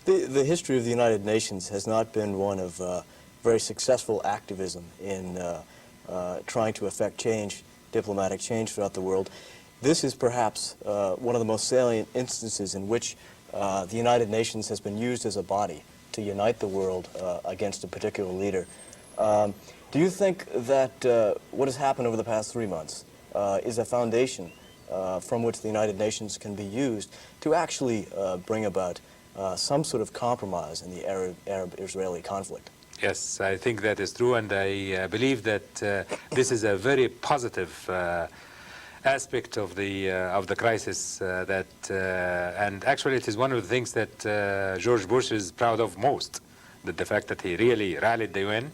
The history of the United Nations has not been one of very successful activism in trying to effect change, diplomatic change throughout the world. This is perhaps one of the most salient instances in which the United Nations has been used as a body to unite the world against a particular leader. Do you think that what has happened over the past 3 months is a foundation from which the United Nations can be used to actually bring about some sort of compromise in the Arab-Israeli conflict? Yes, I think that is true, and I believe that this is a very positive aspect of the crisis. And actually, it is one of the things that George Bush is proud of most, that the fact that he really rallied the UN,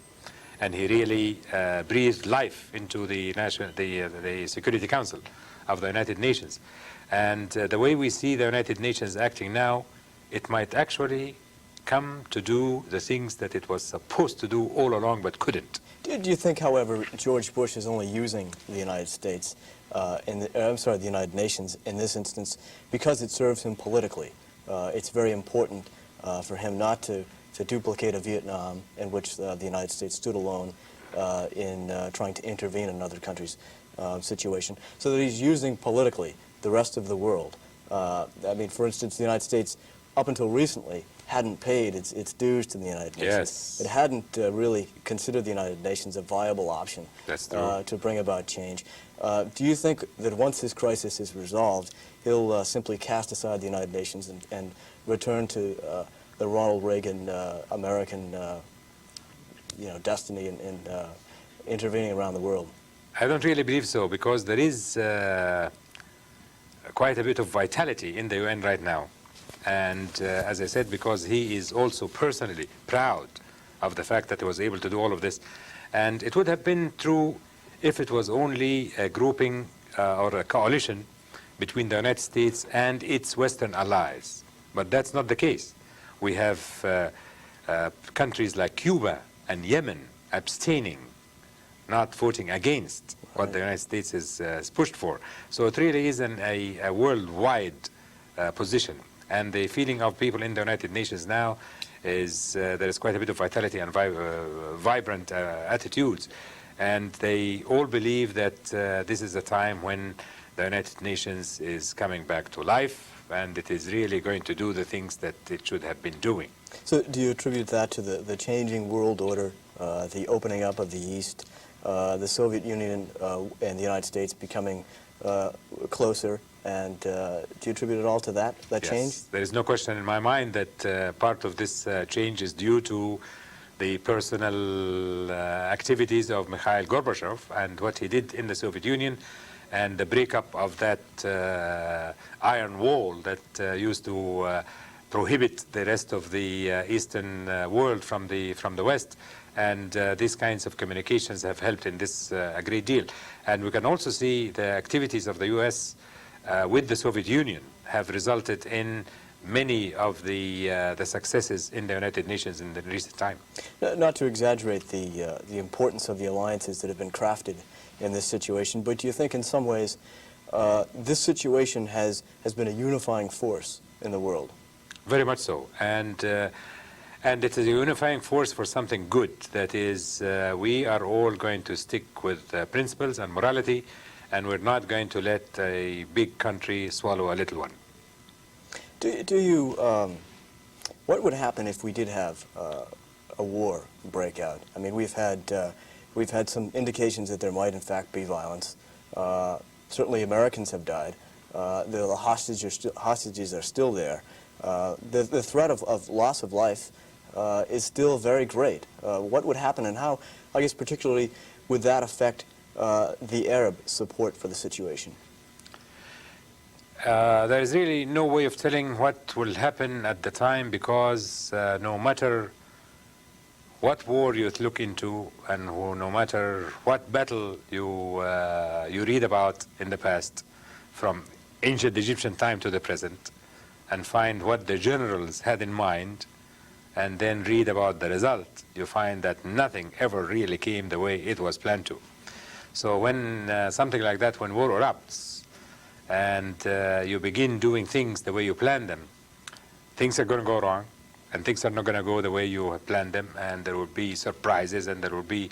and he really breathed life into the Security Council of the United Nations. And the way we see the United Nations acting now, it might actually come to do the things that it was supposed to do all along but couldn't. Do you think, however, George Bush is only using the United States, the United Nations in this instance because it serves him politically? It's very important for him not to duplicate a Vietnam in which the United States stood alone in trying to intervene in another country's situation, so that he's using politically the rest of the world. I mean, for instance, the United States, up until recently, hadn't paid its dues to the United Nations. Yes. It hadn't really considered the United Nations a viable option to bring about change. Do you think that once this crisis is resolved, he'll simply cast aside the United Nations and return to the Ronald Reagan American destiny in intervening around the world? I don't really believe so, because there is quite a bit of vitality in the UN right now. And as I said, because he is also personally proud of the fact that he was able to do all of this. And it would have been true if it was only a grouping or a coalition between the United States and its Western allies. But that's not the case. We have countries like Cuba and Yemen abstaining, not voting against what the United States is pushed for. So it really is a worldwide position. And the feeling of people in the United Nations now is there is quite a bit of vitality and vibrant attitudes. And they all believe that this is a time when the United Nations is coming back to life, and it is really going to do the things that it should have been doing. So do you attribute that to the changing world order, the opening up of the East, the Soviet Union and the United States becoming closer, and do you attribute it all to that change? Yes, there is no question in my mind that part of this change is due to the personal activities of Mikhail Gorbachev and what he did in the Soviet Union, and the breakup of that iron wall that used to prohibit the rest of the Eastern world from the West. And these kinds of communications have helped in this a great deal. And we can also see the activities of the U.S. With the Soviet Union have resulted in many of the successes in the United Nations in the recent time. Not to exaggerate the importance of the alliances that have been crafted in this situation, but do you think in some ways this situation has been a unifying force in the world? Very much so. And it is a unifying force for something good. That is, we are all going to stick with principles and morality, and we're not going to let a big country swallow a little one. What would happen if we did have a war break out? I mean, we've had some indications that there might in fact be violence. Certainly Americans have died. The hostages are still there. The threat of loss of life is still very great. What would happen, and how, I guess particularly, would that affect the Arab support for the situation? There is really no way of telling what will happen at the time, because no matter what war you look into, and no matter what battle you read about in the past, from ancient Egyptian time to the present, and find what the generals had in mind, and then read about the result, you find that nothing ever really came the way it was planned to. So when something like that, when war erupts, and you begin doing things the way you plan them, things are going to go wrong, and things are not going to go the way you have planned them, and there will be surprises, and there will be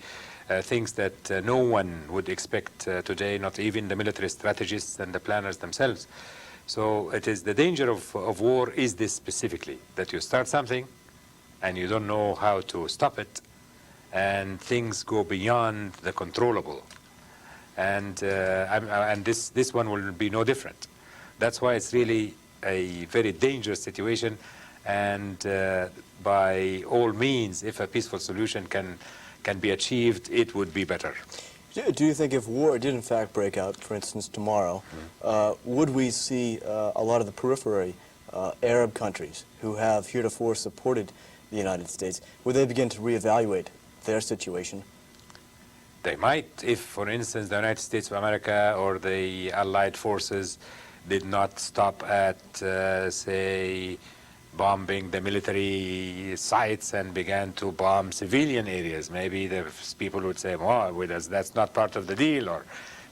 things that no one would expect today, not even the military strategists and the planners themselves. So it is the danger of war is this specifically, that you start something and you don't know how to stop it, and things go beyond the controllable. And this one will be no different. That's why it's really a very dangerous situation, and by all means, if a peaceful solution can be achieved, it would be better. Do you think if war did in fact break out, for instance, tomorrow, would we see a lot of the periphery Arab countries who have heretofore supported the United States, would they begin to reevaluate their situation? They might, if, for instance, the United States of America or the Allied forces did not stop at, say, bombing the military sites and began to bomb civilian areas. Maybe the people would say, well, that's not part of the deal, or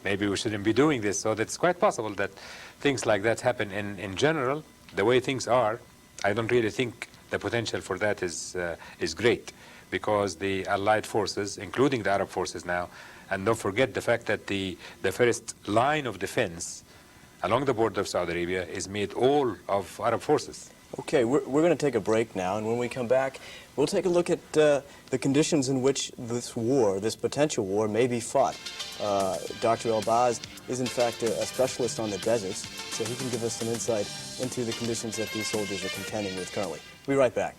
maybe we shouldn't be doing this. So that's quite possible that things like that happen. In general, the way things are, I don't really think the potential for that is great, because the Allied forces, including the Arab forces now, and don't forget the fact that the first line of defense along the border of Saudi Arabia is made all of Arab forces. Okay, we're going to take a break now, and when we come back, we'll take a look at the conditions in which this war, this potential war, may be fought. Dr. El-Baz is, in fact, a specialist on the deserts, so he can give us some insight into the conditions that these soldiers are contending with currently. We'll be right back.